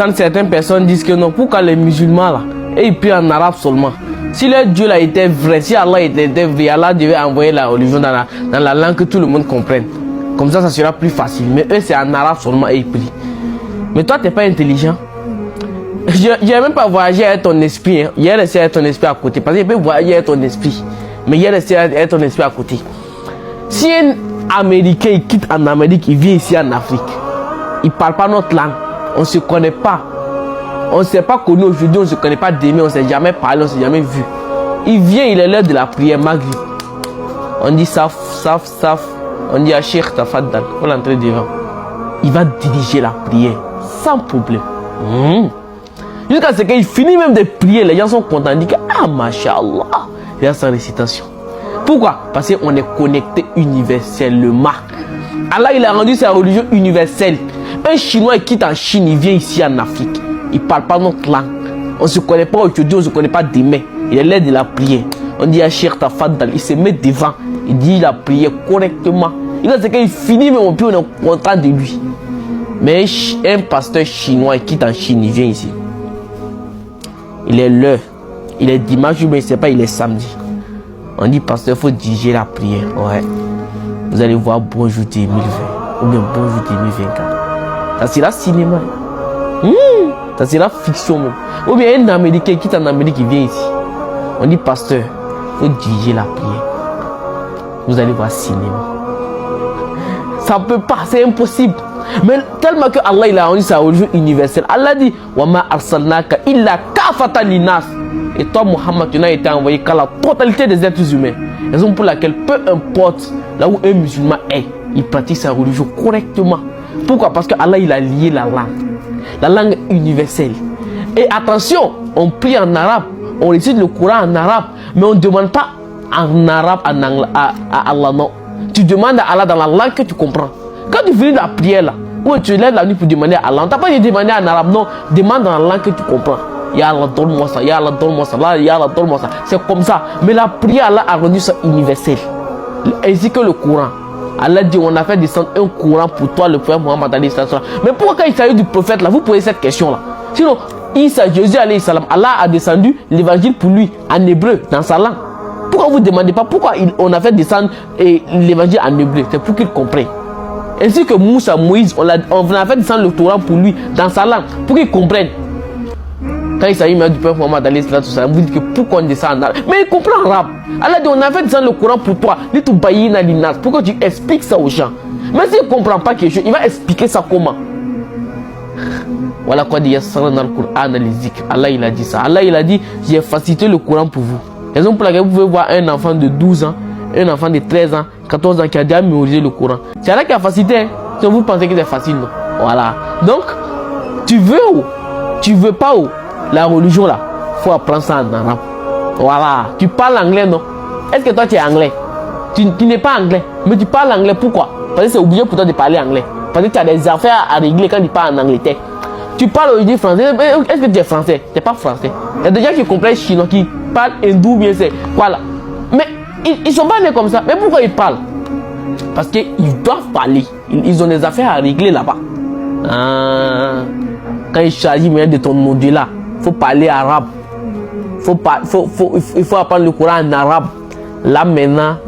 quand certaines personnes disent que non, pourquoi les musulmans là, et ils prient en arabe seulement. Si leur Dieu là était vrai, si Allah était vrai, Allah devait envoyer la religion dans la langue que tout le monde comprenne. Comme ça sera plus facile. Mais eux, c'est en arabe seulement et ils prient. Mais toi, tu n'es pas intelligent. Je n'ai même pas voyagé avec ton esprit. Hein. Il est resté avec ton esprit à côté. Parce qu'il peut voyager avec ton esprit. Mais il est resté avec ton esprit à côté. Si un Américain il quitte en Amérique, il vient ici en Afrique, il ne parle pas notre langue. On ne se connaît pas. On ne s'est pas connu aujourd'hui, on ne se connaît pas demain, on ne s'est jamais parlé, on ne s'est jamais vu. Il vient, il est l'heure de la prière, Maghrib. On dit saf. On dit Cheikh Tafaddal, il faut l'entrer devant. Il va diriger la prière sans problème. Jusqu'à ce qu'il finit même de prier, les gens sont contents. Ils disent que, ah, mashallah, il y a sa récitation. Pourquoi? Parce qu'on est connecté universellement. Allah, il a rendu sa religion universelle. Un Chinois qui quitte en Chine, il vient ici en Afrique. Il ne parle pas notre langue. On ne se connaît pas aujourd'hui, on ne se connaît pas demain. Il est l'aide de la prière. On dit à Cheikh Tafaddal, il se met devant. Il dit la prière correctement. Il a ce qu'il finit, mais on est content de lui. Mais un pasteur chinois qui quitte en Chine, il vient ici. Il est l'heure. Il est dimanche, mais il ne sait pas, il est samedi. On dit, pasteur, il faut diriger la prière. Ouais. Vous allez voir bonjour 2020. Ou bien bonjour 2024. Ça c'est la cinéma. Ça c'est la fiction même. Ou bien un Américain qui est en Amérique, il vient ici. On dit, pasteur, il faut diriger la prière. Vous allez voir cinéma. Ça ne peut pas, c'est impossible. Mais tellement que Allah il a rendu sa religion universelle. Allah dit wa ma arsalnaka illa kafatan linnas. Et toi Muhammad, tu n'as été envoyé qu'à la totalité des êtres humains. Raison pour laquelle peu importe là où un musulman est, il pratique sa religion correctement. Pourquoi? Parce que Allah il a lié la langue universelle. Et attention, on prie en arabe, on récite le Coran en arabe, mais on ne demande pas en arabe à Allah, non. Tu demandes à Allah dans la langue que tu comprends. Quand tu finis la prière là, ou tu lèves la nuit pour demander à Allah, on t'a pas dit demander en arabe, non. Demande dans la langue que tu comprends. Ya Allah, donne-moi ça, Ya Allah, donne-moi ça, là, Ya Allah, donne-moi ça. C'est comme ça. Mais la prière, Allah a rendu ça universel. Ainsi que le Coran. Allah dit, on a fait descendre un Coran pour toi, le prophète Mohammed alayhi salam. Mais pourquoi quand il s'agit du prophète là, vous posez cette question là? Sinon, Jésus alayhi salam, Allah a descendu l'évangile pour lui en hébreu, dans sa langue. Pourquoi vous ne demandez pas pourquoi on a fait descendre l'évangile en hébreu? C'est pour qu'il comprenne. Ainsi que Moussa, Moïse, on a fait descendre le Coran pour lui dans sa langue, pour qu'il comprenne. Quand il s'agit du peuple Mohammed alayhi salam, vous dites que pourquoi on descend en arabe? Mais il comprend arabe. Allah dit on a fait descendre le Coran pour toi. Pourquoi tu expliques ça aux gens? Mais s'il ne comprend pas quelque chose, il va expliquer ça comment? Voilà quoi dit Allah il a dit ça. Allah il a dit j'ai facilité le Coran pour vous. Raison pour laquelle vous pouvez voir un enfant de 12 ans, un enfant de 13 ans, 14 ans qui a déjà mémorisé le Coran. C'est Allah qui a facilité. Hein? Si vous pensez que c'est facile, non? Voilà. Donc, tu veux pas où? La religion là, il faut apprendre ça en arabe. Voilà. Tu parles anglais, non? Est-ce que toi tu es anglais? Tu n'es pas anglais, mais tu parles anglais. Pourquoi? Parce que c'est obligé pour toi de parler anglais. Parce que tu as des affaires à régler quand tu parles en Angleterre. Tu parles aujourd'hui français. Est-ce que tu es français? Tu n'es pas français. Il y a des gens qui comprennent chinois, qui parlent hindou, bien c'est. Voilà. Mais ils ne sont pas nés comme ça. Mais pourquoi ils parlent? Parce qu'ils doivent parler. Ils ont des affaires à régler là-bas. Quand il s'agit de ton modèle là, il faut parler arabe. Il faut apprendre le Coran en arabe. Là maintenant,